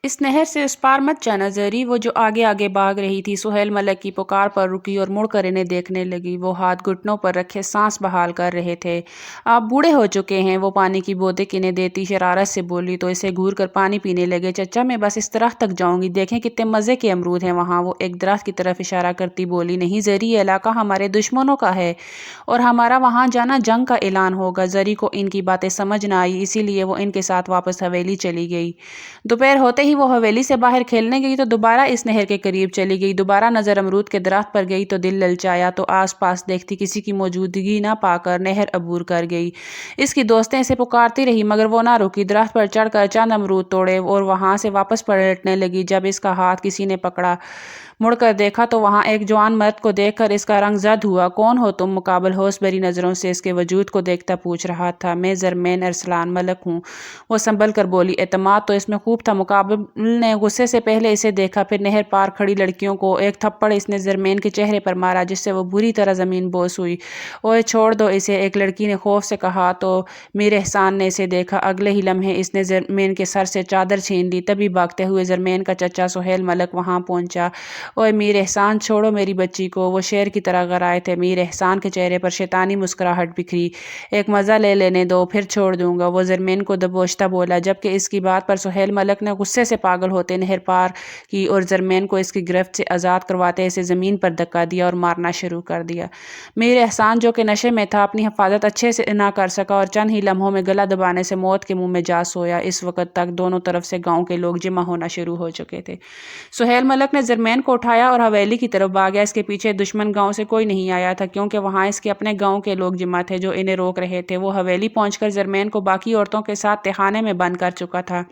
اس نہر سے اس پار مت جانا زری، وہ جو آگے آگے بھاگ رہی تھی سہیل ملک کی پکار پر رکی اور مڑ کر انہیں دیکھنے لگی۔ وہ ہاتھ گھٹنوں پر رکھے سانس بحال کر رہے تھے۔ آپ بوڑھے ہو چکے ہیں، وہ پانی کی بوتل انہیں دیتی شرارت سے بولی تو اسے گھور کر پانی پینے لگے۔ چچا میں بس اس درخت تک جاؤں گی، دیکھیں کتنے مزے کے امرود ہیں وہاں، وہ ایک درخت کی طرف اشارہ کرتی بولی۔ نہیں زری، یہ علاقہ ہمارے دشمنوں کا ہے اور ہمارا وہاں جانا جنگ کا اعلان ہوگا۔ زری کو ان کی باتیں سمجھ نہ آئی، اسی لیے وہ ان کے ساتھ واپس حویلی چلی گئی۔ دوپہر ہوتے ہی وہ حویلی سے باہر کھیلنے گئی تو دوبارہ اس نہر کے قریب چلی گئی۔ دوبارہ نظر امرود کے درخت پر گئی تو دل للچایا، تو آس پاس دیکھتی کسی کی موجودگی نہ پا کر نہر عبور کر گئی۔ اس کی دوستیں اسے پکارتی رہی مگر وہ نہ رکی، درخت پر چڑھ کر چند امرود توڑے اور وہاں سے واپس پلٹنے لگی۔ جب اس کا ہاتھ کسی نے پکڑا، مڑ کر دیکھا تو وہاں ایک جوان مرد کو دیکھ کر اس کا رنگ زرد ہوا۔ کون ہو تم؟ مقابل ہوش بھری نظروں سے اس کے وجود کو دیکھتا پوچھ رہا تھا۔ میں زرمین ارسلان ملک ہوں، وہ سنبھل کر بولی۔ اعتماد تو اس میں خوب تھا۔ مقابل نے غصے سے پہلے اسے دیکھا، پھر نہر پار کھڑی لڑکیوں کو ایک تھپڑ اس نے زرمین کے چہرے پر مارا جس سے وہ بری طرح زمین بوس ہوئی۔ اوئے چھوڑ دو اسے، ایک لڑکی نے خوف سے کہا تو میر احسان نے اسے دیکھا۔ اگلے ہی لمحے اس نے زرمین کے سر سے چادر چھین لی۔ تبھی بھاگتے ہوئے زرمین کا چچا سہیل ملک وہاں پہنچا۔ اوئے میر احسان، چھوڑو میری بچی کو، وہ شیر کی طرح غرائے تھے۔ میر احسان کے چہرے پر شیطانی مسکراہٹ بکھری۔ ایک مزہ لے لینے دو پھر چھوڑ دوں گا، وہ زرمین کو دبوچتا بولا، جبکہ اس کی بات پر سہیل ملک نے غصے سے پاگل ہوتے نہر پار کی اور زرمین کو اس کی گرفت سے آزاد کرواتے اسے زمین پر دھکا دیا اور مارنا شروع کر دیا۔ میر احسان جو کہ نشے میں تھا اپنی حفاظت اچھے سے نہ کر سکا اور چند ہی لمحوں میں گلا دبانے سے موت کے منہ میں جا سویا۔ اس وقت تک دونوں طرف سے گاؤں کے لوگ جمع ہونا شروع ہو چکے تھے۔ سہیل ملک نے زرمین کو اٹھایا اور حویلی کی طرف بھاگا۔ اس کے پیچھے دشمن گاؤں سے کوئی نہیں آیا تھا کیونکہ وہاں اس کے اپنے گاؤں کے لوگ جمع تھے جو انہیں روک رہے تھے۔ وہ حویلی پہنچ کر زرمین کو باقی عورتوں کے ساتھ تہخانے میں بند کر چکا تھا۔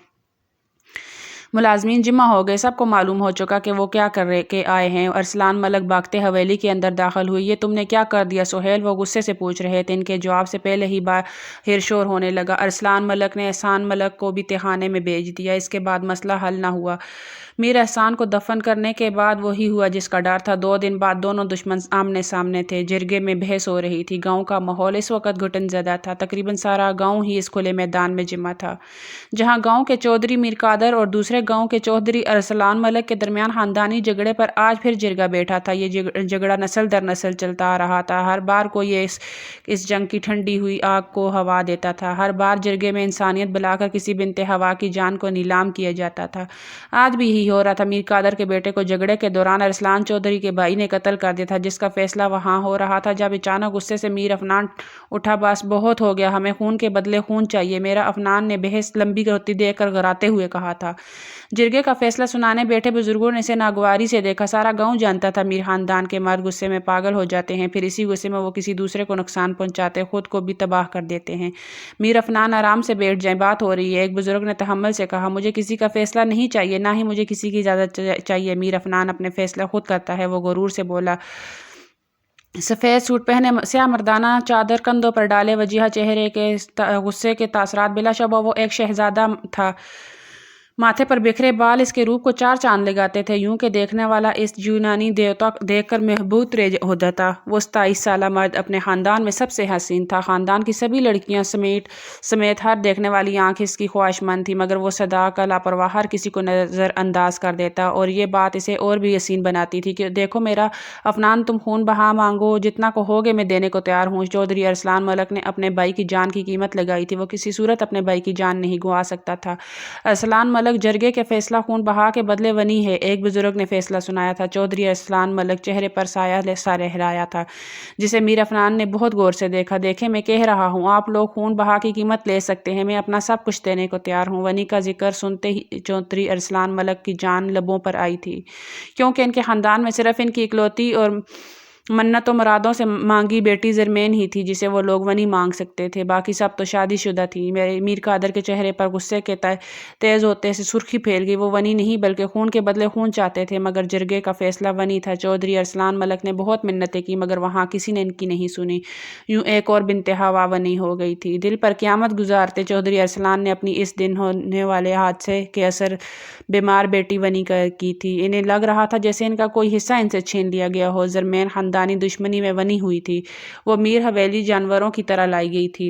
ملازمین جمع ہو گئے، سب کو معلوم ہو چکا کہ وہ کیا کر کے آئے ہیں۔ ارسلان ملک بھاگتے حویلی کے اندر داخل ہوئی۔ یہ تم نے کیا کر دیا سہیل؟ وہ غصے سے پوچھ رہے تھے۔ ان کے جواب سے پہلے ہی باہر شور ہونے لگا۔ ارسلان ملک نے احسان ملک کو بھی تہخانے میں بھیج دیا۔ اس کے بعد مسئلہ حل نہ ہوا۔ میر احسان کو دفن کرنے کے بعد وہی ہوا جس کا ڈر تھا۔ 2 دن بعد دونوں دشمن آمنے سامنے تھے۔ جرگے میں بحث ہو رہی تھی۔ گاؤں کا ماحول اس وقت گھٹن زدہ تھا۔ تقریباً سارا گاؤں ہی اس کھلے میدان میں جمع تھا جہاں گاؤں کے چودھری میر قادر اور دوسرے گاؤں کے چودھری ارسلان ملک کے درمیان خاندانی جھگڑے پر آج پھر جرگہ بیٹھا تھا۔ یہ جھگڑا نسل در نسل چلتا آ رہا تھا۔ ہر بار کوئی اس جنگ کی ٹھنڈی ہوئی آگ کو ہوا دیتا تھا۔ ہر بار جرگے میں انسانیت بلا کر کسی بنت ہوا کی جان کو نیلام کیا جاتا تھا۔ آج بھی یہی ہو رہا تھا۔ میر قادر کے بیٹے کو جھگڑے کے دوران ارسلان چودھری کے بھائی نے قتل کر دیا تھا جس کا فیصلہ وہاں ہو رہا تھا جب اچانک غصے سے میر افنان اٹھا۔ بس بہت ہو گیا، ہمیں خون کے بدلے خون چاہیے، میرا افنان نے بحث لمبی ہوتی دیکھ کر غراتے ہوئے کہا تھا۔ جرگے کا فیصلہ سنانے بیٹھے بزرگوں نے اسے ناگواری سے دیکھا۔ سارا گاؤں جانتا تھا میر خاندان کے مرد غصے میں پاگل ہو جاتے ہیں، پھر اسی غصے میں وہ کسی دوسرے کو نقصان پہنچاتے، خود کو بھی تباہ کر دیتے ہیں۔ میر افنان آرام سے بیٹھ جائیں، بات ہو رہی ہے، ایک بزرگ نے تحمل سے کہا۔ مجھے کسی کا فیصلہ نہیں چاہیے، نہ ہی مجھے کسی کی اجازت چاہیے، میر افنان اپنے فیصلے خود کرتا ہے، وہ غرور سے بولا۔ سفید سوٹ پہنے، سیاہ مردانہ چادر کندھوں پر ڈالے، وجیہہ چہرے کے غصے کے تاثرات، بلا شبہ وہ ایک شہزادہ تھا۔ ماتھے پر بکھرے بال اس کے روپ کو 4 چاند لگاتے تھے، یوں کہ دیکھنے والا اس یونانی دیوتا دیکھ کر محبوط ہو جاتا۔ وہ 27 سالہ مرد اپنے خاندان میں سب سے حسین تھا۔ خاندان کی سبھی لڑکیاں سمیت ہر دیکھنے والی آنکھ اس کی خواہش مند تھی، مگر وہ سدا کا لاپرواہ ہر کسی کو نظر انداز کر دیتا اور یہ بات اسے اور بھی حسین بناتی تھی کہ دیکھو میرا افنان، تم خون بہا مانگو، جتنا کہوگے میں دینے کو تیار ہوں۔ چودھری ارسلان ملک نے اپنے بھائی کی جان کی قیمت لگائی تھی، وہ کسی صورت اپنے بھائی کی جان نہیں گنوا سکتا تھا۔ ارسلان ملک جرگے کے فیصلہ خون بہا کے بدلے ونی ہے، ایک بزرگ نے فیصلہ سنایا تھا۔ چودھری ارسلان ملک چہرے پر سایہ سا لہرایا تھا جسے میر افنان نے بہت غور سے دیکھا۔ دیکھیں میں کہہ رہا ہوں، آپ لوگ خون بہا کی قیمت لے سکتے ہیں، میں اپنا سب کچھ دینے کو تیار ہوں۔ ونی کا ذکر سنتے ہی چودھری ارسلان ملک کی جان لبوں پر آئی تھی، کیونکہ ان کے خاندان میں صرف ان کی اکلوتی اور منت و مرادوں سے مانگی بیٹی زرمین ہی تھی جسے وہ لوگ ونی مانگ سکتے تھے، باقی سب تو شادی شدہ تھی۔ میر قادر کے چہرے پر غصے کے تیز ہوتے سے سرخی پھیل گئی۔ وہ ونی نہیں بلکہ خون کے بدلے خون چاہتے تھے، مگر جرگے کا فیصلہ ونی تھا۔ چودھری ارسلان ملک نے بہت منتیں کی مگر وہاں کسی نے ان کی نہیں سنی، یوں ایک اور بنت ہوا ونی ہو گئی تھی۔ دل پر قیامت گزارتے چودھری ارسلان نے اپنی اس دن ہونے والے حادثے کے اثر بیمار بیٹی ونی کی تھی۔ انہیں لگ رہا تھا جیسے ان کا کوئی حصہ ان سے چھین لیا گیا ہو۔ زرمین خاندانی دشمنی میں ونی ہوئی تھی، وہ میر حویلی جانوروں کی طرح لائی گئی تھی۔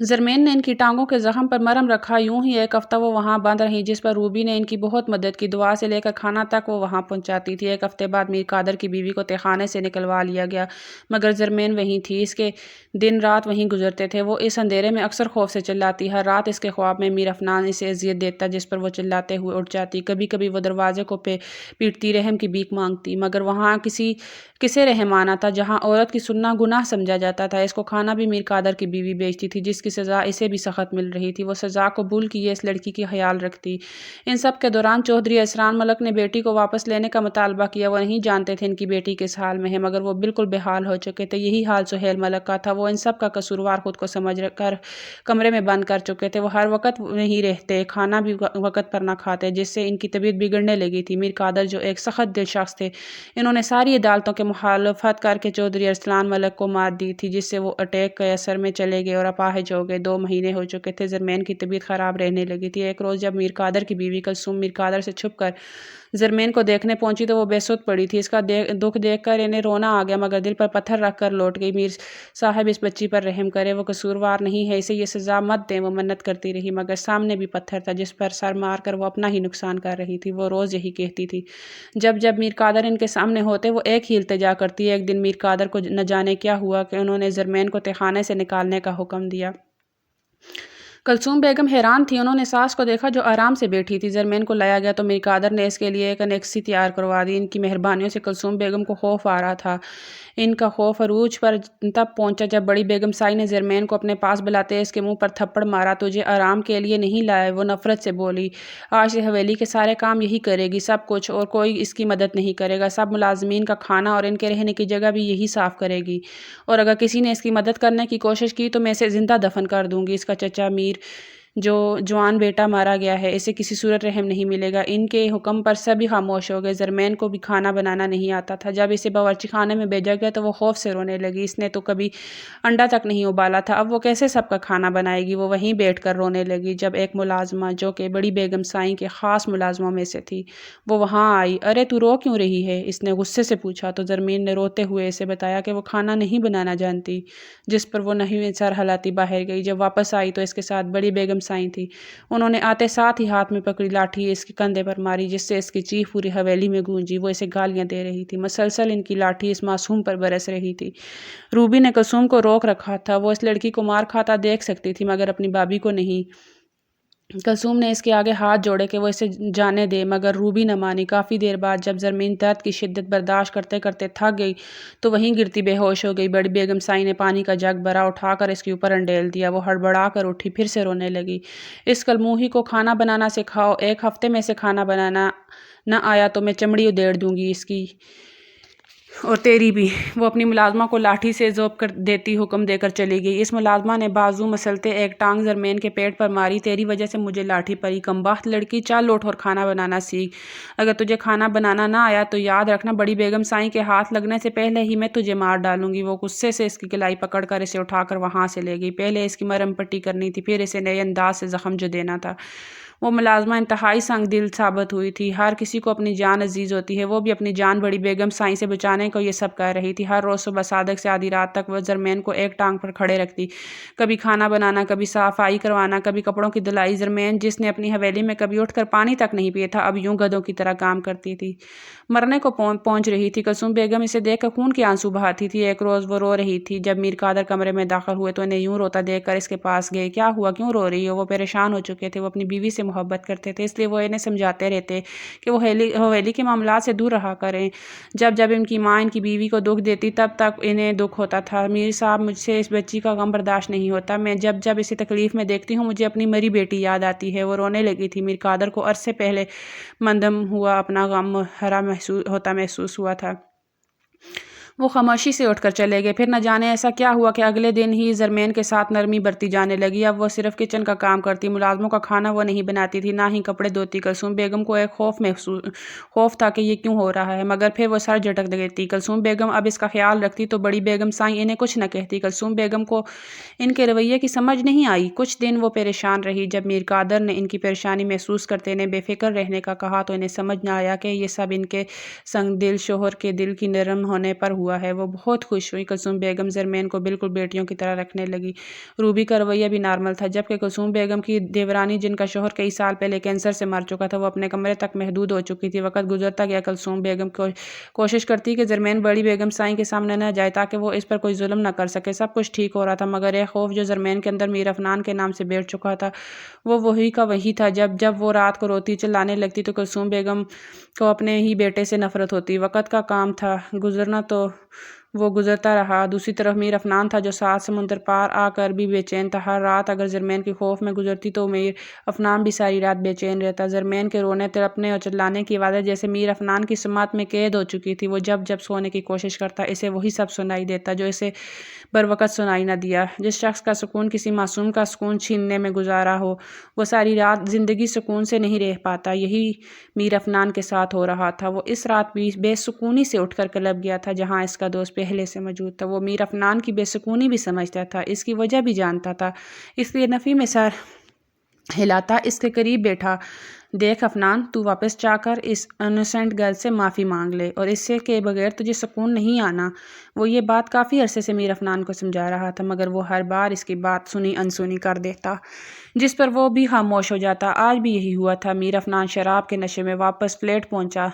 زرمین نے ان کی ٹانگوں کے زخم پر مرہم رکھا۔ یوں ہی ایک ہفتہ وہ وہاں بند رہی، جس پر روبی نے ان کی بہت مدد کی۔ دعا سے لے کر کھانا تک وہ وہاں پہنچاتی تھی۔ ایک ہفتے بعد میر قادر کی بیوی کو تہخانے سے نکلوا لیا گیا، مگر زرمین وہیں تھی۔ اس کے دن رات وہیں گزرتے تھے۔ وہ اس اندھیرے میں اکثر خوف سے چلاتی۔ ہر رات اس کے خواب میں میر عفنان اسے اذیت دیتا، جس پر وہ چلاتے ہوئے اٹھ جاتی۔ کبھی کبھی وہ دروازے کو پیٹتی، رحم کی بھیک مانگتی، مگر وہاں کسے رحم آنا تھا جہاں عورت کی سننا گناہ سمجھا جاتا تھا۔ اس کو کھانا بھی میر قادر کی بیوی بیچتی تھی، جس کی سزا اسے بھی سخت مل رہی تھی۔ وہ سزا قبول کیے اس لڑکی کی خیال رکھتی۔ ان سب کے دوران چودھری ارسلان ملک نے بیٹی کو واپس لینے کا مطالبہ کیا۔ وہ نہیں جانتے تھے ان کی بیٹی کس حال میں ہے، مگر وہ بالکل بے حال ہو چکے تھے۔ یہی حال سہیل ملک کا تھا۔ وہ ان سب کا قصوروار خود کو سمجھ کر کمرے میں بند کر چکے تھے۔ وہ ہر وقت نہیں رہتے، کھانا بھی وقت پر نہ کھاتے، جس سے ان کی طبیعت بگڑنے لگی تھی۔ میر قادر جو ایک سخت دل شخص تھے، انہوں نے ساری عدالتوں کے مخالفت کر کے چودھری ارسلان ملک کو مات دی تھی، جس سے وہ اٹیک کے اثر میں چلے گئے اور اپاہج ہو گئے۔ 2 مہینے ہو چکے تھے۔ زرمین کی طبیعت خراب رہنے لگی تھی۔ ایک روز جب میر قادر کی بیوی کلثوم میر قادر سے چھپ کر زرمین کو دیکھنے پہنچی تو وہ بے سدھ پڑی تھی۔ اس کا دکھ دیکھ کر انہیں رونا آ گیا، مگر دل پر پتھر رکھ کر لوٹ گئی۔ میر صاحب اس بچی پر رحم کرے، وہ قصوروار نہیں ہے، اسے یہ سزا مت دیں۔ وہ منت کرتی رہی، مگر سامنے بھی پتھر تھا جس پر سر مار کر وہ اپنا ہی نقصان کر رہی تھی۔ وہ روز یہی کہتی تھی۔ جب میر قادر ان کے سامنے ہوتے وہ ایک ہی التجا کرتی۔ ایک دن میر قادر کو نہ جانے کیا ہوا کہ انہوں نے زرمین کو تہخانے سے نکالنے کا حکم دیا۔ کلثوم بیگم حیران تھی۔ انہوں نے ساس کو دیکھا جو آرام سے بیٹھی تھی۔ زرمین کو لایا گیا تو میر قادر نے اس کے لیے ایک انیکسی تیار کروا دی۔ ان کی مہربانیوں سے کلثوم بیگم کو خوف آ رہا تھا۔ ان کا خوف عروج پر تب پہنچا جب بڑی بیگم سائی نے زرمین کو اپنے پاس بلاتے اس کے منہ پر تھپڑ مارا۔ تجھے آرام کے لیے نہیں لائے، وہ نفرت سے بولی۔ آج سے حویلی کے سارے کام یہی کرے گی، سب کچھ، اور کوئی اس کی مدد نہیں کرے گا۔ سب ملازمین کا کھانا اور ان کے رہنے کی جگہ بھی یہی صاف کرے گی، اور اگر کسی نے اس کی مدد کرنے کی کوشش کی تو میں اسے زندہ دفن کر دوں گی۔ اس کا چچا میر جو جوان بیٹا مارا گیا ہے، اسے کسی صورت رحم نہیں ملے گا۔ ان کے حکم پر سبھی خاموش ہو گئے۔ زرمین کو بھی کھانا بنانا نہیں آتا تھا۔ جب اسے باورچی خانے میں بھیجا گیا تو وہ خوف سے رونے لگی۔ اس نے تو کبھی انڈا تک نہیں ابالا تھا، اب وہ کیسے سب کا کھانا بنائے گی؟ وہ وہیں بیٹھ کر رونے لگی۔ جب ایک ملازمہ جو کہ بڑی بیگم سائیں کے خاص ملازموں میں سے تھی، وہ وہاں آئی۔ ارے تو رو کیوں رہی ہے؟ اس نے غصے سے پوچھا تو زرمین نے روتے ہوئے اسے بتایا کہ وہ کھانا نہیں بنانا جانتی، جس پر وہ نہیں سر ہلاتی باہر گئی۔ جب واپس آئی تو اس کے ساتھ بڑی بیگم سائیں تھی۔ انہوں نے آتے ساتھ ہی ہاتھ میں پکڑی لاٹھی اس کے کندھے پر ماری، جس سے اس کی چیخ پوری حویلی میں گونجی۔ وہ اسے گالیاں دے رہی تھی، مسلسل ان کی لاٹھی اس معصوم پر برس رہی تھی۔ روبی نے کلثوم کو روک رکھا تھا، وہ اس لڑکی کو مار کھاتا دیکھ سکتی تھی مگر اپنی بھابھی کو نہیں۔ کلثوم نے اس کے آگے ہاتھ جوڑے کہ وہ اسے جانے دے، مگر روبی نہ مانی۔ کافی دیر بعد جب زرمین درد کی شدت برداشت کرتے کرتے تھک گئی تو وہیں گرتی بے ہوش ہو گئی۔ بڑی بیگم سائی نے پانی کا جگ بھرا، اٹھا کر اس کے اوپر انڈیل دیا۔ وہ ہڑبڑا کر اٹھی، پھر سے رونے لگی۔ اس کلموہی کو کھانا بنانا سکھاؤ، 1 ہفتے میں سے کھانا بنانا نہ آیا تو میں چمڑی ادھیڑ دوں گی اس کی اور تیری بھی۔ وہ اپنی ملازمہ کو لاٹھی سے ضرب کر دیتی حکم دے کر چلی گئی۔ اس ملازمہ نے بازو مسلتے ایک ٹانگ زرمین کے پیٹ پر ماری۔ تیری وجہ سے مجھے لاٹھی پڑی، کمبخت لڑکی، چل اٹھ اور کھانا بنانا سیکھ۔ اگر تجھے کھانا بنانا نہ آیا تو یاد رکھنا بڑی بیگم سائیں کے ہاتھ لگنے سے پہلے ہی میں تجھے مار ڈالوں گی۔ وہ غصے سے اس کی کلائی پکڑ کر اسے اٹھا کر وہاں سے لے گئی۔ پہلے اس کی مرہم پٹی کرنی تھی، پھر اسے نئے انداز سے زخم جو دینا تھا۔ وہ ملازمہ انتہائی سنگ دل ثابت ہوئی تھی۔ ہر کسی کو اپنی جان عزیز ہوتی ہے، وہ بھی اپنی جان بڑی بیگم سائیں سے بچانے کو یہ سب کر رہی تھی۔ ہر روز صبح صادق سے آدھی رات تک وہ زرمین کو ایک ٹانگ پر کھڑے رکھتی، کبھی کھانا بنانا، کبھی صفائی کروانا، کبھی کپڑوں کی دھلائی۔ زرمین جس نے اپنی حویلی میں کبھی اٹھ کر پانی تک نہیں پیا تھا، اب یوں گدھوں کی طرح کام کرتی تھی، مرنے کو پہنچ رہی تھی۔ کلثوم بیگم اسے دیکھ کر خون کے آنسو بہاتی تھی۔ ایک روز وہ رو رہی تھی۔ جب میر قادر کمرے میں داخل ہوئے تو انہیں یوں روتا دیکھ کر اس کے پاس گئے۔ کیا ہوا، کیوں رو رہی ہو؟ وہ پریشان ہو چکے تھے۔ وہ اپنی بیوی سے محبت کرتے تھے، اس لیے وہ انہیں سمجھاتے رہتے کہ وہ حویلی کے معاملات سے دور رہا کریں۔ جب ان کی ماں ان کی بیوی کو دکھ دیتی تب تک انہیں دکھ ہوتا تھا۔ میر صاحب، مجھ سے اس بچی کا غم برداشت نہیں ہوتا۔ میں جب اسے تکلیف میں دیکھتی ہوں مجھے اپنی مری بیٹی یاد آتی ہے۔ وہ رونے لگی تھی۔ میر قادر کو عرصے پہلے مندم ہوا اپنا غم ہرا محسوس ہوا تھا۔ وہ خاموشی سے اٹھ کر چلے گئے۔ پھر نہ جانے ایسا کیا ہوا کہ اگلے دن ہی زرمین کے ساتھ نرمی برتی جانے لگی۔ اب وہ صرف کچن کا کام کرتی، ملازموں کا کھانا وہ نہیں بناتی تھی، نہ ہی کپڑے دھوتی۔ کلثوم بیگم کو ایک خوف تھا کہ یہ کیوں ہو رہا ہے، مگر پھر وہ سر جھٹک دیتی۔ کلثوم بیگم اب اس کا خیال رکھتی تو بڑی بیگم سائیں انہیں کچھ نہ کہتی۔ کلثوم بیگم کو ان کے رویے کی سمجھ نہیں آئی۔ کچھ دن وہ پریشان رہی۔ جب میر قادر نے ان کی پریشانی محسوس کرتے انہیں بے فکر رہنے کا کہا تو انہیں سمجھ نہ آیا کہ یہ سب ان کے سنگ دل شوہر کے دل کی نرم ہونے پر ہوا ہوا ہے۔ وہ بہت خوش ہوئی۔ کلثوم بیگم زرمین کو بالکل بیٹیوں کی طرح رکھنے لگی۔ روبی کا رویہ بھی نارمل تھا، جبکہ کلثوم بیگم کی دیورانی، جن کا شوہر کئی سال پہلے کینسر سے مر چکا تھا، وہ اپنے کمرے تک محدود ہو چکی تھی۔ وقت گزرتا گیا، کلثوم بیگم کوشش کرتی کہ زرمین بڑی بیگم سائیں کے سامنے نہ جائے تاکہ وہ اس پر کوئی ظلم نہ کر سکے۔ سب کچھ ٹھیک ہو رہا تھا، مگر ایک خوف جو زرمین کے اندر میر افنان کے نام سے بیٹھ چکا تھا وہ وہی کا وہی تھا۔ جب وہ رات کو روتی چلانے لگتی تو کلثوم بیگم کو اپنے ہی بیٹے سے نفرت ہوتی۔ وقت کا کام تھا، گزرنا تو وہ گزرتا رہا۔ دوسری طرف میر افنان تھا جو 7 سمندر پار آ کر بھی بے چین تھا۔ ہر رات اگر زرمین کی خوف میں گزرتی تو میر افنان بھی ساری رات بے چین رہتا۔ زرمین کے رونے، تڑپنے اور چلانے کی آوازیں جیسے میر افنان کی سماعت میں قید ہو چکی تھی۔ وہ جب سونے کی کوشش کرتا، اسے وہی سب سنائی دیتا جو اسے بروقت سنائی نہ دیا۔ جس شخص کا سکون کسی معصوم کا سکون چھیننے میں گزارا ہو، وہ ساری رات زندگی سکون سے نہیں رہ پاتا۔ یہی میر افنان کے ساتھ ہو رہا تھا۔ وہ اس رات بھی بے سکونی سے اٹھ کر کلپ گیا تھا جہاں اس کا دوست پہلے سے موجود تھا۔ وہ میر افنان کی بے سکونی بھی سمجھتا تھا، اس کی وجہ بھی جانتا تھا، اس لیے نفی میں سر ہلاتا اس کے قریب بیٹھا۔ دیکھ افنان، تو واپس جا کر اس انوسینٹ گرل سے معافی مانگ لے، اور اس سے کے بغیر تجھے سکون نہیں آنا۔ وہ یہ بات کافی عرصے سے میر افنان کو سمجھا رہا تھا، مگر وہ ہر بار اس کی بات سنی انسنی کر دیتا، جس پر وہ بھی خاموش ہو جاتا۔ آج بھی یہی ہوا تھا۔ میر افنان شراب کے نشے میں واپس فلیٹ پہنچا۔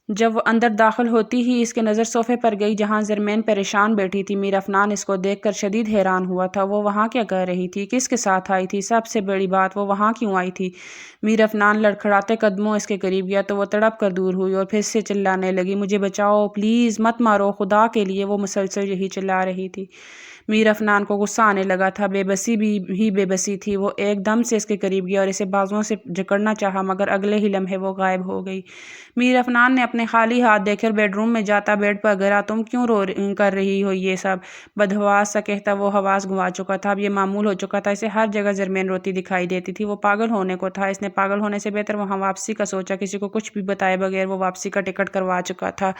جب وہ اندر داخل ہوتی ہی اس کی نظر صوفے پر گئی جہاں زرمین پریشان بیٹھی تھی۔ میر افنان اس کو دیکھ کر شدید حیران ہوا تھا۔ وہ وہاں کیا کر رہی تھی؟ کس کے ساتھ آئی تھی؟ سب سے بڑی بات، وہ وہاں کیوں آئی تھی؟ میر افنان لڑکھڑاتے قدموں اس کے قریب گیا تو وہ تڑپ کر دور ہوئی اور پھر سے چلانے لگی، مجھے بچاؤ، پلیز مت مارو، خدا کے لیے۔ وہ مسلسل یہی چلا رہی تھی۔ میر افنان کو غصہ آنے لگا تھا، بے بسی بھی ہی بے بسی تھی۔ وہ ایک دم سے اس کے قریب گیا اور اسے بازوؤں سے جکڑنا چاہا، مگر اگلے ہی لمحے وہ غائب ہو گئی۔ میر افنان نے اپنے خالی ہاتھ دیکھے بیڈ روم میں جاتا بیڈ پر گرا۔ تم کیوں کر رہی ہو یہ سب؟ بدحواس سا کہتا، وہ حواس گنوا چکا تھا، اب یہ معمول ہو چکا تھا، اسے ہر جگہ زرمین روتی دکھائی دیتی تھی۔ وہ پاگل ہونے کو تھا، اس نے پاگل ہونے سے بہتر وہاں واپسی کا سوچا۔ کسی کو کچھ بھی بتائے بغیر وہ واپسی کا ٹکٹ کروا چکا تھا۔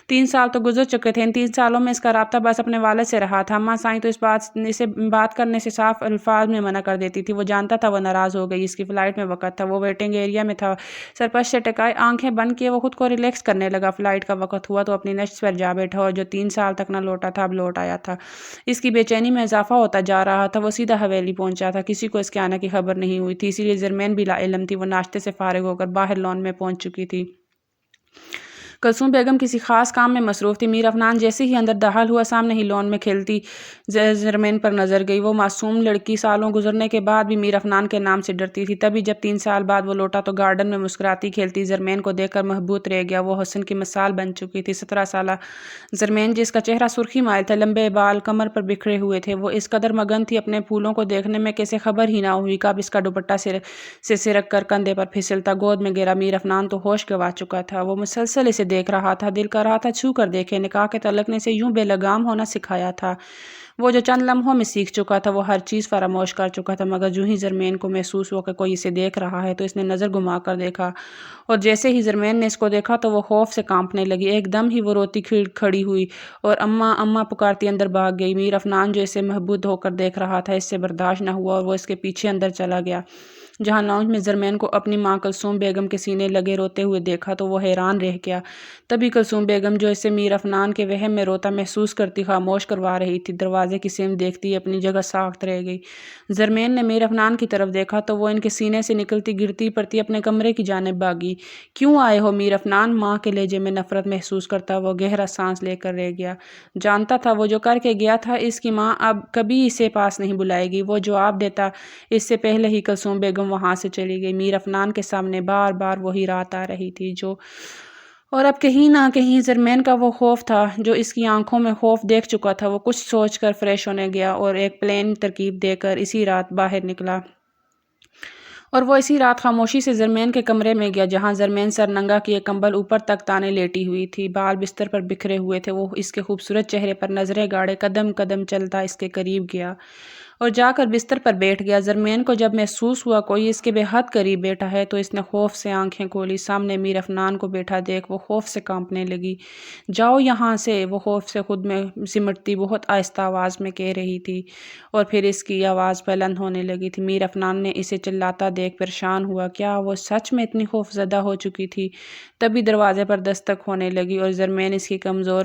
3 سال تو گزر چکے تھے، ان 3 سالوں میں اس کا رابطہ بس اپنے والد سے رہا تھا۔ اماں سائیں تو اسے بات کرنے سے صاف الفاظ میں منع کر دیتی تھی۔ وہ جانتا تھا وہ ناراض ہو گئی، اس کی فلائٹ میں وقت تھا، وہ ویٹنگ ایریا میں تھا۔ سرپش سے ٹکائے آنکھیں بند کیے وہ خود کو ریلیکس کرنے لگا۔ فلائٹ کا وقت ہوا تو اپنی نشست پر جا بیٹھا، اور جو 3 سال تک نہ لوٹا تھا اب لوٹ آیا تھا۔ اس کی بے چینی میں اضافہ ہوتا جا رہا تھا۔ وہ سیدھا حویلی پہنچا تھا، کسی کو اس کے آنے کی خبر نہیں ہوئی تھی، اسی لیے زرمین بھی لا علم تھی۔ وہ ناشتے سے فارغ ہو کر باہر لان میں پہنچ چکی تھی۔ کلثوم بیگم کسی خاص کام میں مصروف تھی۔ میر افنان جیسے ہی اندر داخل ہوا سامنے ہی لان میں کھیلتی زرمین پر نظر گئی۔ وہ معصوم لڑکی سالوں گزرنے کے بعد بھی میر افنان کے نام سے ڈرتی تھی۔ تبھی جب 3 سال بعد وہ لوٹا تو گارڈن میں مسکراتی کھیلتی زرمین کو دیکھ کر محبوط رہ گیا۔ وہ حسن کی مثال بن چکی تھی۔ 17 سالہ زرمین، جس کا چہرہ سرخی مائل تھا، لمبے بال کمر پر بکھرے ہوئے تھے، وہ اس قدر مگن تھی اپنے پھولوں کو دیکھنے میں کہ اسے خبر ہی نہ ہوئی کب اس کا دوپٹہ سے سرک کر کندھے پر پھسلتا گود میں گرا۔ میر افنان تو ہوش گنوا چکا تھا۔ وہ مسلسل اسے دیکھ رہا تھا، دل کر رہا تھا چھو کر دیکھے۔ نکاح کے تعلق نے اسے یوں بے لگام ہونا سکھایا تھا۔ وہ جو چند لمحوں میں سیکھ چکا تھا وہ ہر چیز فراموش کر چکا تھا، مگر جو ہی زرمین کو محسوس ہوا کہ کوئی اسے دیکھ رہا ہے تو اس نے نظر گھما کر دیکھا، اور جیسے ہی زرمین نے اس کو دیکھا تو وہ خوف سے کانپنے لگی۔ ایک دم ہی وہ روتی کھڑی ہوئی اور اماں اماں پکارتی اندر بھاگ گئی۔ میر افنان جو اسے محبوط ہو کر دیکھ رہا تھا اس سے برداشت نہ ہوا اور وہ اس کے پیچھے اندر چلا گیا۔ جہاں لاؤنج میں زرمین کو اپنی ماں کلثوم بیگم کے سینے لگے روتے ہوئے دیکھا تو وہ حیران رہ گیا۔ تبھی کلثوم بیگم جو اسے میر افنان کے وہم میں روتا محسوس کرتی خاموش کروا رہی تھی، دروازے کی سمت دیکھتی اپنی جگہ ساخت رہ گئی۔ زرمین نے میر افنان کی طرف دیکھا تو وہ ان کے سینے سے نکلتی گرتی پڑتی اپنے کمرے کی جانب بھاگی۔ کیوں آئے ہو میر افنان؟ ماں کے لہجے میں نفرت محسوس کرتا وہ گہرا سانس لے کر رہ گیا۔ جانتا تھا وہ جو کر کے گیا تھا اس کی ماں اب کبھی اسے پاس نہیں بلائے گی۔ وہ جواب دیتا اس سے پہلے ہی کلثوم بیگم وہاں سے چلی گئی۔ میر افنان کے سامنے بار بار وہی رات آ رہی تھی اور اب کہیں نہ کہیں زرمین کا وہ خوف تھا جو اس کی آنکھوں میں خوف دیکھ چکا تھا۔ وہ کچھ سوچ کر فریش ہونے گیا اور ایک پلین ترکیب دے کر اسی رات باہر نکلا، اور وہ اسی رات خاموشی سے زرمین کے کمرے میں گیا جہاں زرمین سر ننگا کیے کمبل اوپر تک تانے لیٹی ہوئی تھی، بال بستر پر بکھرے ہوئے تھے۔ وہ اس کے خوبصورت چہرے پر نظریں گاڑے قدم قدم چلتا اس کے قریب گیا اور جا کر بستر پر بیٹھ گیا۔ زرمین کو جب محسوس ہوا کوئی اس کے بے حد قریب بیٹھا ہے تو اس نے خوف سے آنکھیں کھولی۔ سامنے میر افنان کو بیٹھا دیکھ وہ خوف سے کانپنے لگی۔ جاؤ یہاں سے، وہ خوف سے خود میں سمٹتی بہت آہستہ آواز میں کہہ رہی تھی، اور پھر اس کی آواز بلند ہونے لگی تھی۔ میر افنان نے اسے چلاتا دیکھ پریشان ہوا، کیا وہ سچ میں اتنی خوف زدہ ہو چکی تھی؟ تبھی دروازے پر دستک ہونے لگی اور زرمین اس کی کمزور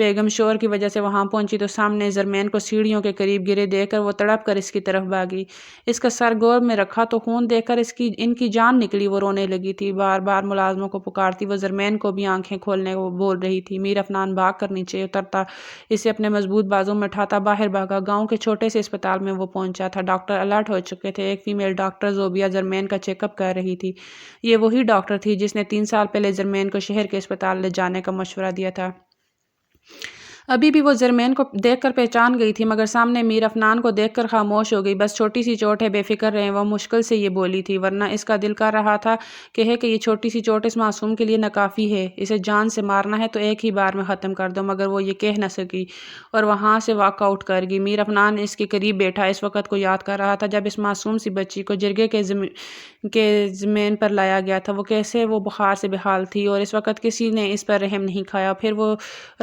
بیگم شور کی وجہ سے وہاں پہنچی تو سامنے زرمین کو سیڑھیوں کے قریب گرے دیکھ کر وہ تڑپ کر اس کی طرف بھاگی۔ اس کا سر گور میں رکھا تو خون دیکھ کر ان کی جان نکلی۔ وہ رونے لگی تھی، بار بار ملازموں کو پکارتی۔ وہ زرمین کو بھی آنکھیں کھولنے کو بول رہی تھی۔ میر افنان بھاگ کر نیچے اترتا، اسے اپنے مضبوط بازو میں اٹھاتا باہر بھاگا۔ گاؤں کے چھوٹے سے اسپتال میں وہ پہنچا تھا۔ ڈاکٹر الرٹ ہو چکے تھے۔ ایک فیمیل ڈاکٹر زوبیہ زرمین کا چیک اپ کر رہی تھی۔ یہ وہی ڈاکٹر تھی جس نے 3 سال پہلے زرمین کو شہر کے اسپتال لے جانے کا مشورہ دیا تھا۔ ابھی بھی وہ زرمین کو دیکھ کر پہچان گئی تھی، مگر سامنے میر افنان کو دیکھ کر خاموش ہو گئی۔ بس چھوٹی سی چوٹ ہے، بے فکر رہیں، وہ مشکل سے یہ بولی تھی، ورنہ اس کا دل کر رہا تھا کہ یہ چھوٹی سی چوٹ اس معصوم کے لیے ناکافی ہے۔ اسے جان سے مارنا ہے تو ایک ہی بار میں ختم کر دو، مگر وہ یہ کہہ نہ سکی اور وہاں سے واک آؤٹ کر گئی۔ میر افنان اس کے قریب بیٹھا اس وقت کو یاد کر رہا تھا جب اس معصوم سی بچی کو جرگے کے زمین پر لایا گیا تھا۔ وہ کیسے وہ بخار سے بحال تھی اور اس وقت کسی نے اس پر رحم نہیں کھایا۔ پھر وہ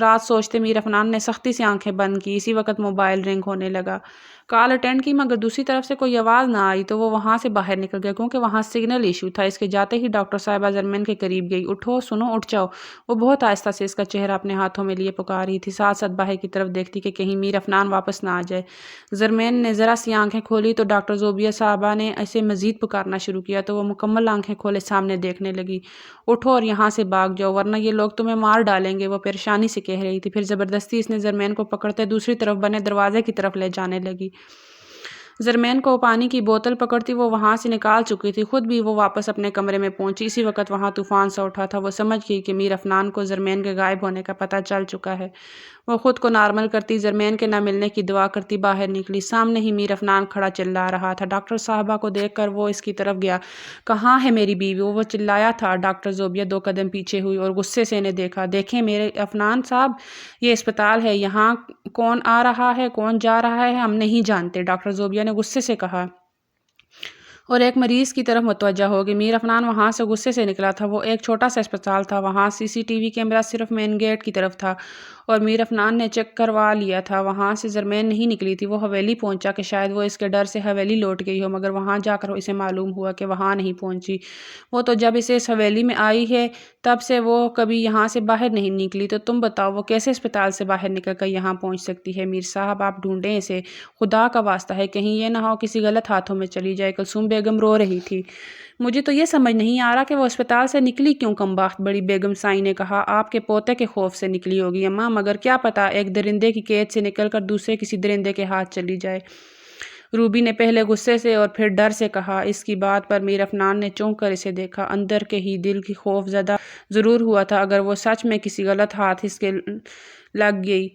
رات سوچتے میر افنان نے سختی سے آنکھیں بند کی۔ اسی وقت موبائل رنگ ہونے لگا۔ کال اٹینڈ کی، مگر دوسری طرف سے کوئی آواز نہ آئی تو وہ وہاں سے باہر نکل گیا، کیونکہ وہاں سگنل ایشو تھا۔ اس کے جاتے ہی ڈاکٹر صاحبہ زرمین کے قریب گئی۔ اٹھو، سنو، اٹھ جاؤ۔ وہ بہت آہستہ سے اس کا چہرہ اپنے ہاتھوں میں لیے پکار رہی تھی، ساتھ ساتھ باہر کی طرف دیکھتی کہ کہیں میر افنان واپس نہ آ جائے۔ زرمین نے ذرا سی آنکھیں کھولی تو ڈاکٹر زوبیہ صاحبہ نے اسے مزید پکارنا شروع کیا تو وہ مکمل آنکھیں کھولے سامنے دیکھنے لگی۔ اٹھو اور یہاں سے بھاگ جاؤ، ورنہ یہ لوگ تمہیں مار ڈالیں گے، وہ پریشانی سے کہہ رہی تھی۔ پھر زبردستی اس نے زرمین کو پکڑتے دوسری طرف بنے دروازے کی طرف لے جانے لگی۔ زرمین کو پانی کی بوتل پکڑتی وہ وہاں سے نکال چکی تھی، خود بھی وہ واپس اپنے کمرے میں پہنچی۔ اسی وقت وہاں طوفان سا اٹھا تھا۔ وہ سمجھ گئی کہ میر افنان کو زرمین کے غائب ہونے کا پتہ چل چکا ہے۔ وہ خود کو نارمل کرتی، زرمین کے نہ ملنے کی دعا کرتی باہر نکلی۔ سامنے ہی میر افنان کھڑا چلا رہا تھا۔ ڈاکٹر صاحبہ کو دیکھ کر وہ اس کی طرف گیا۔ کہاں ہے میری بیوی؟ وہ چلایا تھا۔ ڈاکٹر زوبیہ 2 قدم پیچھے ہوئی اور غصے سے انہیں دیکھا۔ دیکھیں میرے افنان صاحب، یہ اسپتال ہے، یہاں کون آ رہا ہے کون جا رہا ہے ہم نہیں جانتے، ڈاکٹر زوبیہ نے غصے سے کہا اور ایک مریض کی طرف متوجہ ہو گئی۔ میر افنان وہاں سے غصے سے نکلا تھا۔ وہ ایک چھوٹا سا اسپتال تھا، وہاں CCTV کیمرہ صرف مین گیٹ کی طرف تھا اور میر افنان نے چیک کروا لیا تھا۔ وہاں سے زرمین نہیں نکلی تھی۔ وہ حویلی پہنچا کہ شاید وہ اس کے ڈر سے حویلی لوٹ گئی ہو، مگر وہاں جا کر اسے معلوم ہوا کہ وہاں نہیں پہنچی۔ وہ تو جب اسے اس حویلی میں آئی ہے تب سے وہ کبھی یہاں سے باہر نہیں نکلی، تو تم بتاؤ وہ کیسے اسپتال سے باہر نکل کر یہاں پہنچ سکتی ہے؟ میر صاحب آپ ڈھونڈیں اسے، خدا کا واسطہ ہے، کہیں یہ نہ ہو کسی غلط ہاتھوں میں چلی جائے۔ کلثوم بیگم رو رہی تھی۔ مجھے تو یہ سمجھ نہیں آ رہا کہ وہ اسپتال سے نکلی کیوں کمبخت، بڑی بیگم سائیں نے کہا۔ آپ کے پوتے کے خوف سے نکلی ہوگی اماں، مگر کیا پتہ ایک درندے کی قید سے نکل کر دوسرے کسی درندے کے ہاتھ چلی جائے۔ روبی نے پہلے غصے سے اور پھر ڈر سے کہا۔ اس کی بات پر میر افنان نے چونک کر اسے دیکھا۔ اندر کے ہی دل کی خوف زدہ ضرور ہوا تھا اگر وہ سچ میں کسی غلط ہاتھ اس کے لگ گئی۔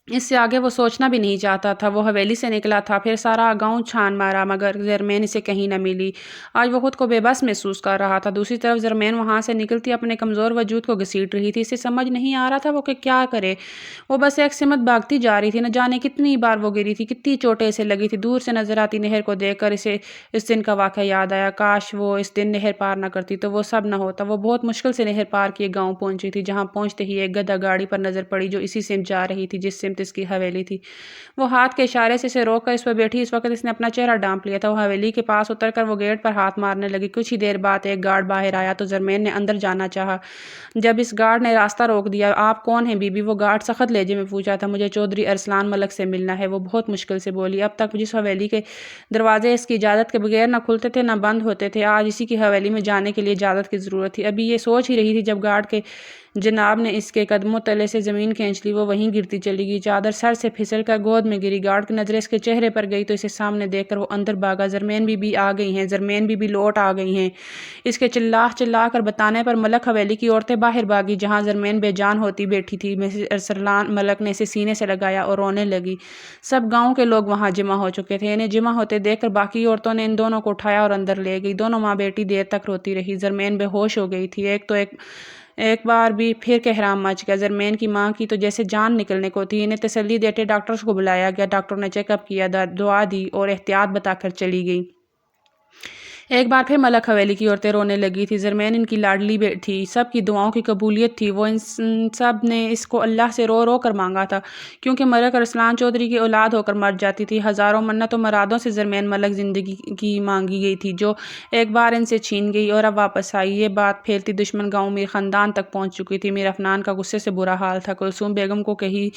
اس سے آگے وہ سوچنا بھی نہیں چاہتا تھا۔ وہ حویلی سے نکلا تھا، پھر سارا گاؤں چھان مارا، مگر زرمین اسے کہیں نہ ملی۔ آج وہ خود کو بے بس محسوس کر رہا تھا۔ دوسری طرف زرمین وہاں سے نکلتی اپنے کمزور وجود کو گھسیٹ رہی تھی۔ اسے سمجھ نہیں آ رہا تھا وہ کہ کیا کرے۔ وہ بس ایک سمت بھاگتی جا رہی تھی۔ نہ جانے کتنی بار وہ گری تھی، کتنی چوٹیں اسے لگی تھی۔ دور سے نظر آتی نہر کو دیکھ کر اسے اس دن کا واقعہ یاد آیا۔ کاش وہ اس دن نہر پار نہ کرتی تو وہ سب نہ ہوتا۔ وہ بہت مشکل سے نہر پار کیے گاؤں پہنچی تھی، جہاں پہنچتے ہی ایک گدھا گاڑی پر نظر پڑی جو اسی سمت جا رہی تھی جس سمت اس کی حویلی تھی۔ وہ ہاتھ کے اشارے سے اسے روک کر اس پر بیٹھی۔ اس وقت اس نے اپنا چہرہ ڈھانپ لیا تھا۔ وہ حویلی کے پاس اتر کر وہ گیٹ پر ہاتھ مارنے لگی۔ کچھ ہی دیر بعد ایک گارڈ باہر آیا تو زرمین نے اندر جانا چاہا۔ جب اس گارڈ نے راستہ روک دیا، آپ کون ہیں بی بی؟ وہ گارڈ سخت لہجے میں پوچھا تھا۔ مجھے چودھری ارسلان ملک سے ملنا ہے، وہ بہت مشکل سے بولی۔ اب تک جس حویلی کے دروازے اس کی اجازت کے بغیر نہ کھلتے تھے نہ بند ہوتے تھے، آج اسی کی حویلی میں جانے کے لیے اجازت کی ضرورت تھی۔ ابھی یہ سوچ ہی رہی تھی جب گارڈ کے جناب نے اس کے قدموں تلے سے زمین کھینچ لی۔ وہ وہیں گرتی چلی گئی، چادر سر سے پھسل کر گود میں گری۔ گارڈ کی نظریں اس کے چہرے پر گئی تو اسے سامنے دیکھ کر وہ اندر بھاگا۔ زرمین بی بی آ گئی ہیں، زرمین بی بی لوٹ آ گئی ہیں۔ اس کے چلا کر بتانے پر ملک حویلی کی عورتیں باہر بھاگی، جہاں زرمین بے جان ہوتی بیٹھی تھی۔ مسز ارسلان ملک نے اسے سینے سے لگایا اور رونے لگی۔ سب گاؤں کے لوگ وہاں جمع ہو چکے تھے۔ انہیں جمع ہوتے دیکھ کر باقی عورتوں نے ان دونوں کو اٹھایا اور اندر لے گئی۔ دونوں ماں بیٹی دیر تک روتی رہی۔ زرمین بے ہوش ہو گئی تھی۔ ایک بار بھی پھر کہرام مچ گیا۔ زرمین کی ماں کی تو جیسے جان نکلنے کو تھی۔ انہیں تسلی دیتے ڈاکٹرز کو بلایا گیا۔ ڈاکٹر نے چیک اپ کیا، دعا دی اور احتیاط بتا کر چلی گئی۔ ایک بار پھر ملک حویلی کی عورتیں رونے لگی تھی۔ زرمین ان کی لاڈلی تھی، سب کی دعاؤں کی قبولیت تھی۔ وہ ان سب نے اس کو اللہ سے رو رو کر مانگا تھا، کیونکہ ملک ارسلان چودھری کی اولاد ہو کر مر جاتی تھی۔ ہزاروں منت و مرادوں سے زرمین ملک زندگی کی مانگی گئی تھی، جو ایک بار ان سے چھین گئی اور اب واپس آئی۔ یہ بات پھیلتی دشمن گاؤں میر خاندان تک پہنچ چکی تھی۔ میر افنان کا غصے سے برا حال تھا۔ کلثوم بیگم کو کہیں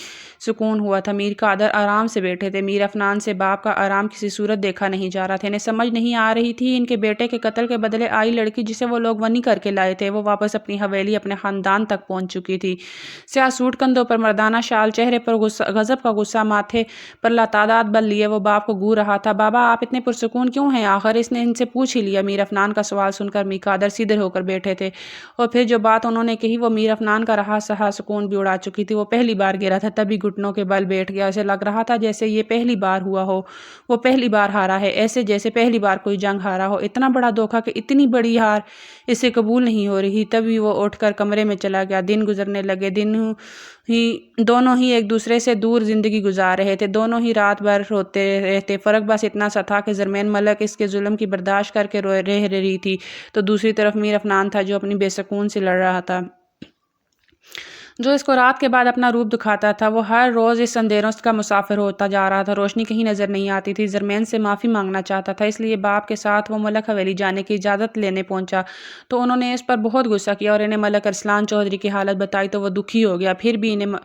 سکون ہوا تھا۔ میر قادر آرام سے بیٹھے تھے۔ میر افنان سے باپ کا آرام کسی صورت دیکھا نہیں جا رہا تھا۔ انہیں سمجھ نہیں آ رہی تھی ان کے بیٹے کے قتل کے بدلے آئی لڑکی جسے وہ لوگ ونی کر کے لائے تھے، وہ واپس اپنی حویلی اپنے خاندان تک پہنچ چکی تھی۔ سیاہ سوٹ کندھوں پر مردانہ شال، چہرے پر غضب کا غصہ، ماتھے پر لاتعداد بل لیے وہ باپ کو گور رہا تھا۔ بابا آپ اتنے پرسکون کیوں ہیں؟ آخر اس نے ان سے پوچھ ہی لیا۔ میر افنان کا سوال سن کر میر قادر سیدھے ہو کر بیٹھے تھے، اور پھر جو بات انہوں نے کہی وہ میر افنان کا رہا سہا سکون بھی اڑا چکی تھی۔ وہ پہلی بار گرا تھا، تبھی گھٹنوں کے بل بیٹھ گیا۔ اسے لگ رہا تھا جیسے یہ پہلی بار ہوا ہو، وہ پہلی بار ہارا ہے، ایسے جیسے پہلی بار کوئی جنگ ہارا ہو۔ اتنا بڑا دھوکہ کہ اتنی بڑی ہار اسے قبول نہیں ہو رہی۔ تبھی وہ اٹھ کر کمرے میں چلا گیا۔ دن گزرنے لگے۔ دونوں ہی ایک دوسرے سے دور زندگی گزار رہے تھے، دونوں ہی رات بھر روتے رہتے۔ فرق بس اتنا سا تھا کہ زرمین ملک اس کے ظلم کی برداشت کر کے رہ رہی تھی، تو دوسری طرف میر افنان تھا جو اپنی بے سکون سے لڑ رہا تھا، جو اس کو رات کے بعد اپنا روپ دکھاتا تھا۔ وہ ہر روز اس اندھیروں کا مسافر ہوتا جا رہا تھا، روشنی کہیں نظر نہیں آتی تھی۔ زرمین سے معافی مانگنا چاہتا تھا، اس لیے باپ کے ساتھ وہ ملک حویلی جانے کی اجازت لینے پہنچا تو انہوں نے اس پر بہت غصہ کیا اور انہیں ملک ارسلان چودھری کی حالت بتائی تو وہ دکھی ہو گیا۔ پھر بھی انہیں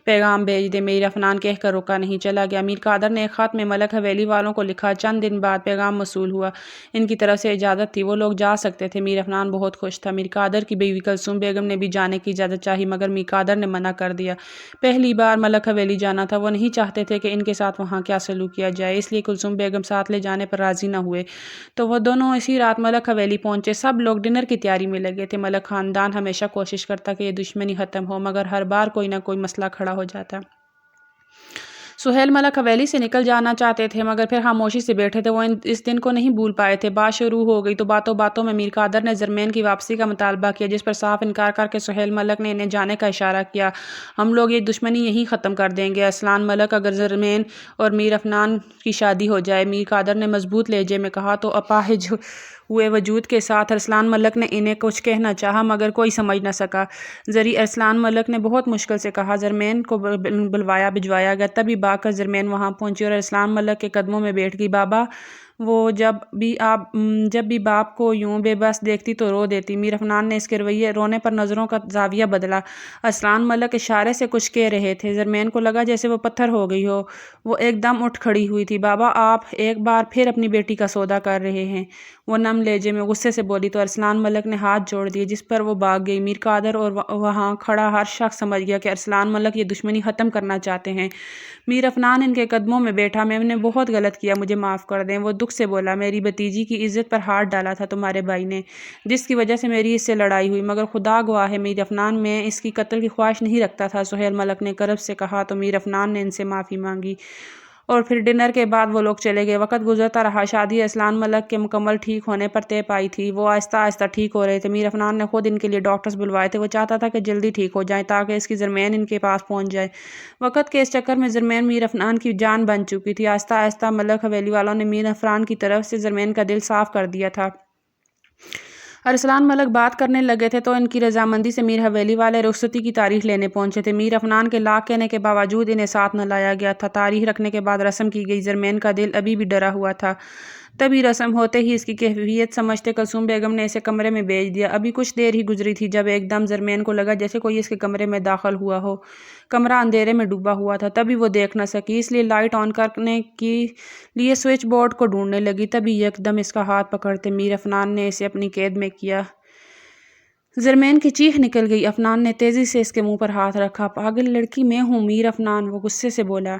پیغام بھیج دے، میر افنان کہہ کر رکا نہیں، چلا گیا۔ میر قادر نے ایک خط میں ملک حویلی والوں کو لکھا۔ چند دن بعد پیغام موصول ہوا، ان کی طرف سے اجازت تھی، وہ لوگ جا سکتے تھے۔ میر افنان بہت خوش تھا۔ میر قادر کی بیوی کلثوم بیگم نے بھی جانے کی اجازت چاہی، مگر میر قادر نے منع کر دیا۔ پہلی بار ملک حویلی جانا تھا، وہ نہیں چاہتے تھے کہ ان کے ساتھ وہاں کیا سلوک کیا جائے، اس لیے کلثوم بیگم ساتھ لے جانے پر راضی نہ ہوئے، تو وہ دونوں اسی رات ملک حویلی پہنچے۔ سب لوگ ڈنر کی تیاری میں لگے تھے۔ ملک خاندان ہمیشہ کوشش کرتا کہ یہ دشمنی ختم ہو، مگر ہر بار کوئی نہ کوئی مسئلہ کھڑا ہو جاتا۔ سہیل ملک حویلی سے نکل جانا چاہتے تھے، مگر پھر خاموشی سے بیٹھے تھے۔ وہ اس دن کو نہیں بھول پائے تھے۔ بات شروع ہو گئی تو باتوں باتوں میں میر قادر نے زرمین کی واپسی کا مطالبہ کیا، جس پر صاف انکار کر کے سہیل ملک نے انہیں جانے کا اشارہ کیا۔ ہم لوگ یہ دشمنی یہیں ختم کر دیں گے، ارسلان ملک، اگر زرمین اور میر افنان کی شادی ہو جائے، میر قادر نے مضبوط لہجے میں کہا تو اپاہج ہوئے وجود کے ساتھ ارسلان ملک نے انہیں کچھ کہنا چاہا، مگر کوئی سمجھ نہ سکا۔ زری ارسلان ملک نے بہت مشکل سے کہا۔ زرمین کو بلوایا بھجوایا گیا، تبھی بھاگ کر زرمین وہاں پہنچی اور ارسلان ملک کے قدموں میں بیٹھ گئی۔ بابا، وہ جب بھی باپ کو یوں بے بس دیکھتی تو رو دیتی۔ میر افنان نے اس کے رونے پر نظروں کا زاویہ بدلا۔ ارسلان ملک اشارے سے کچھ کہہ رہے تھے۔ زرمین کو لگا جیسے وہ پتھر ہو گئی ہو، وہ ایک دم اٹھ کھڑی ہوئی تھی۔ بابا، آپ ایک بار پھر اپنی بیٹی کا سودا کر رہے ہیں، وہ نم لہجے میں غصے سے بولی تو ارسلان ملک نے ہاتھ جوڑ دیے، جس پر وہ بھاگ گئی۔ میر قادر اور وہاں کھڑا ہر شخص سمجھ گیا کہ ارسلان ملک یہ دشمنی ختم کرنا چاہتے ہیں۔ میر افنان ان کے قدموں میں بیٹھا۔ میں نے بہت غلط کیا، مجھے معاف کر دیں، وہ دکھ سے بولا۔ میری بھتیجی کی عزت پر ہاتھ ڈالا تھا تمہارے بھائی نے، جس کی وجہ سے میری اس سے لڑائی ہوئی، مگر خدا گواہ ہے میر افنان، میں اس کی قتل کی خواہش نہیں رکھتا تھا، سہیل ملک نے کرب سے کہا تو میر افنان نے ان سے معافی مانگی، اور پھر ڈنر کے بعد وہ لوگ چلے گئے۔ وقت گزرتا رہا۔ شادی ارسلان ملک کے مکمل ٹھیک ہونے پر طے پائی تھی۔ وہ آہستہ آہستہ ٹھیک ہو رہے تھے۔ میر افنان نے خود ان کے لیے ڈاکٹرز بلوائے تھے۔ وہ چاہتا تھا کہ جلدی ٹھیک ہو جائیں تاکہ اس کی زرمین ان کے پاس پہنچ جائے۔ وقت کے اس چکر میں زرمین میر افنان کی جان بن چکی تھی۔ آہستہ آہستہ ملک حویلی والوں نے میر افنان کی طرف سے زرمین کا دل صاف کر دیا تھا۔ ارسلان ملک بات کرنے لگے تھے تو ان کی رضامندی سے میر حویلی والے رخصتی کی تاریخ لینے پہنچے تھے۔ میر افنان کے لاکھ کہنے کے باوجود انہیں ساتھ نہ لایا گیا تھا۔ تاریخ رکھنے کے بعد رسم کی گئی۔ زرمین کا دل ابھی بھی ڈرا ہوا تھا۔ تبھی رسم ہوتے ہی اس کی کیفیت سمجھتے کلثوم بیگم نے اسے کمرے میں بھیج دیا۔ ابھی کچھ دیر ہی گزری تھی جب ایک دم زرمین کو لگا جیسے کوئی اس کے کمرے میں داخل ہوا ہو۔ کمرہ اندھیرے میں ڈوبا ہوا تھا، تبھی وہ دیکھ نہ سکی، اس لیے لائٹ آن کرنے کے لیے سوئچ بورڈ کو ڈھونڈنے لگی۔ تبھی یکدم اس کا ہاتھ پکڑتے میر افنان نے اسے اپنی قید میں کیا۔ زرمین کی چیخ نکل گئی۔ افنان نے تیزی سے اس کے منہ پر ہاتھ رکھا۔ پاگل لڑکی میں ہوں میر افنان، وہ غصے سے بولا۔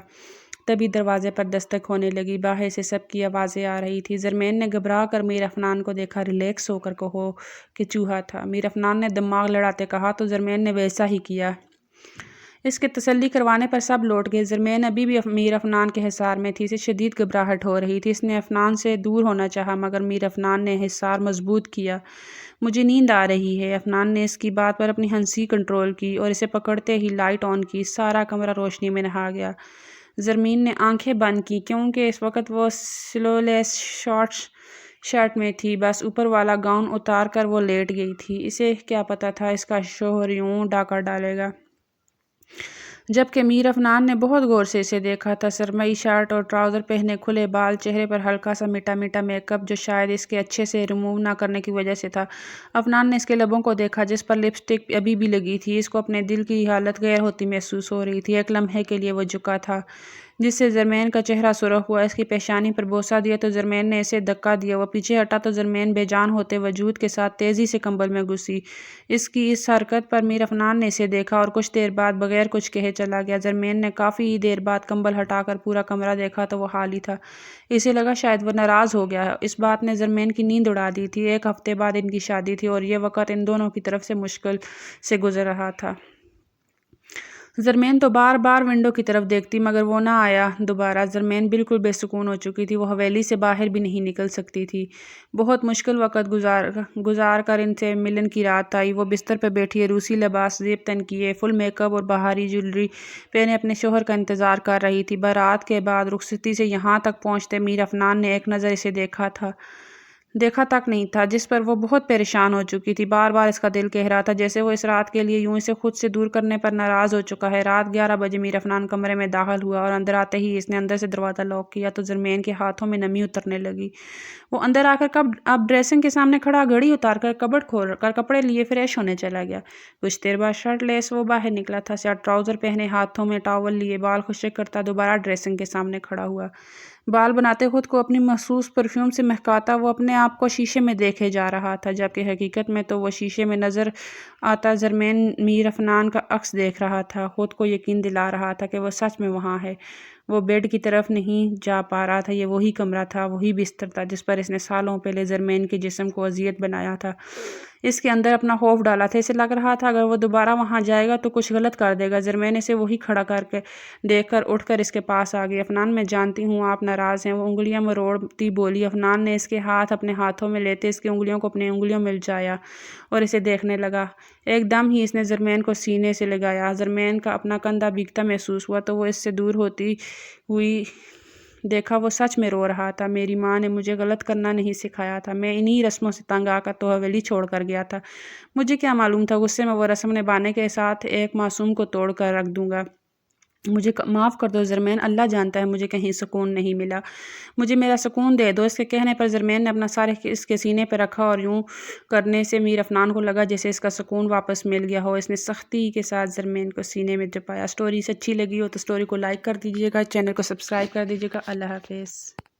تبھی دروازے پر دستک ہونے لگی۔ باہر سے سب کی آوازیں آ رہی تھی۔ زرمین نے گھبرا کر میر افنان کو دیکھا۔ ریلیکس ہو کر کہو کہ چوہا تھا، میر افنان نے دماغ لڑاتے کہا تو زرمین نے ویسا ہی کیا۔ اس کے تسلی کروانے پر سب لوٹ گئے۔ زرمین ابھی بھی میر افنان کے حصار میں تھی، اسے شدید گھبراہٹ ہو رہی تھی۔ اس نے افنان سے دور ہونا چاہا، مگر میر افنان نے حصار مضبوط کیا۔ مجھے نیند آ رہی ہے، افنان نے اس کی بات پر اپنی ہنسی کنٹرول کی اور اسے پکڑتے ہی لائٹ آن کی۔ سارا کمرہ روشنی میں نہا گیا۔ زرمین نے آنکھیں بند کی، کیونکہ اس وقت وہ سلو لیس شاٹس شرٹ میں تھی، بس اوپر والا گاؤن اتار کر وہ لیٹ گئی تھی۔ اسے کیا پتہ تھا اس کا شوہر یوں ڈاکہ ڈالے گا۔ جبکہ میر افنان نے بہت غور سے اسے دیکھا تھا، سرمئی شرٹ اور ٹراؤزر پہنے، کھلے بال، چہرے پر ہلکا سا میٹھا میٹھا میک اپ جو شاید اس کے اچھے سے ریموو نہ کرنے کی وجہ سے تھا۔ افنان نے اس کے لبوں کو دیکھا جس پر لپسٹک ابھی بھی لگی تھی۔ اس کو اپنے دل کی حالت غیر ہوتی محسوس ہو رہی تھی۔ ایک لمحے کے لیے وہ جھکا تھا جس سے زرمین کا چہرہ سرخ ہوا۔ اس کی پیشانی پر بوسہ دیا تو زرمین نے اسے دھکا دیا۔ وہ پیچھے ہٹا تو زرمین بے جان ہوتے وجود کے ساتھ تیزی سے کمبل میں گھسی۔ اس کی اس حرکت پر میر افنان نے اسے دیکھا اور کچھ دیر بعد بغیر کچھ کہے چلا گیا۔ زرمین نے کافی دیر بعد کمبل ہٹا کر پورا کمرہ دیکھا تو وہ خالی تھا۔ اسے لگا شاید وہ ناراض ہو گیا ہے۔ اس بات نے زرمین کی نیند اڑا دی تھی۔ ایک ہفتے بعد ان کی شادی تھی اور یہ وقت ان دونوں کی طرف سے مشکل سے گزر رہا تھا۔ زرمین تو بار بار ونڈو کی طرف دیکھتی مگر وہ نہ آیا دوبارہ۔ زرمین بالکل بے سکون ہو چکی تھی۔ وہ حویلی سے باہر بھی نہیں نکل سکتی تھی۔ بہت مشکل وقت گزار کر ان سے ملن کی رات آئی۔ وہ بستر پہ بیٹھی روسی لباس زیب تن کیے، فل میک اپ اور بہاری جیولری پہنے اپنے شوہر کا انتظار کر رہی تھی۔ بارات کے بعد رخصتی سے یہاں تک پہنچتے میر افنان نے ایک نظر اسے دیکھا تک نہیں تھا جس پر وہ بہت پریشان ہو چکی تھی۔ بار بار اس کا دل کہہ رہا تھا جیسے وہ اس رات کے لیے یوں اسے خود سے دور کرنے پر ناراض ہو چکا ہے۔ رات 11 بجے میر افنان کمرے میں داخل ہوا اور اندر آتے ہی اس نے اندر سے دروازہ لاک کیا تو زرمین کے ہاتھوں میں نمی اترنے لگی۔ وہ اندر آ کر اب ڈریسنگ کے سامنے کھڑا گھڑی اتار کر کبڈ کھول کر کپڑے لیے فریش ہونے چلا گیا۔ کچھ دیر بعد شرٹ لیس وہ باہر نکلا تھا، سیاہ ٹراؤزر پہنے، ہاتھوں میں ٹاول لیے، بال خشک کرتا دوبارہ ڈریسنگ کے سامنے کھڑا ہوا۔ بال بناتے خود کو اپنی مخصوص پرفیوم سے مہکاتا وہ اپنے آپ کو شیشے میں دیکھے جا رہا تھا جبکہ حقیقت میں تو وہ شیشے میں نظر آتا زرمین میر افنان کا عکس دیکھ رہا تھا، خود کو یقین دلا رہا تھا کہ وہ سچ میں وہاں ہے۔ وہ بیڈ کی طرف نہیں جا پا رہا تھا۔ یہ وہی کمرہ تھا، وہی بستر تھا جس پر اس نے سالوں پہلے زرمین کے جسم کو اذیت بنایا تھا، اس کے اندر اپنا خوف ڈالا تھا۔ اسے لگ رہا تھا اگر وہ دوبارہ وہاں جائے گا تو کچھ غلط کر دے گا۔ زرمین اسے وہی کھڑا کر کے دیکھ کر اٹھ کر اس کے پاس آ گئی۔ افنان میں جانتی ہوں آپ ناراض ہیں، وہ انگلیاں مروڑتی بولی۔ افنان نے اس کے ہاتھ اپنے ہاتھوں میں لیتے اس کی انگلیوں کو اپنی انگلیوں میں الجھایا اور اسے دیکھنے لگا۔ ایک دم ہی اس نے زرمین کو سینے سے لگایا۔ زرمین کا اپنا کندھا بھیگتا محسوس ہوا تو وہ اس سے دور ہوتی ہوئی دیکھا وہ سچ میں رو رہا تھا۔ میری ماں نے مجھے غلط کرنا نہیں سکھایا تھا، میں انہی رسموں سے تنگ آ کر تو حویلی چھوڑ کر گیا تھا۔ مجھے کیا معلوم تھا غصے میں وہ رسم نبھانے کے ساتھ ایک معصوم کو توڑ کر رکھ دوں گا۔ مجھے معاف کر دو زرمین، اللہ جانتا ہے مجھے کہیں سکون نہیں ملا، مجھے میرا سکون دے دو۔ اس کے کہنے پر زرمین نے اپنا سر اس کے سینے پہ رکھا اور یوں کرنے سے میر افنان کو لگا جیسے اس کا سکون واپس مل گیا ہو۔ اس نے سختی کے ساتھ زرمین کو سینے میں جپایا۔ سٹوری سے اچھی لگی ہو تو سٹوری کو لائک کر دیجیے گا، چینل کو سبسکرائب کر دیجیے گا۔ اللہ حافظ۔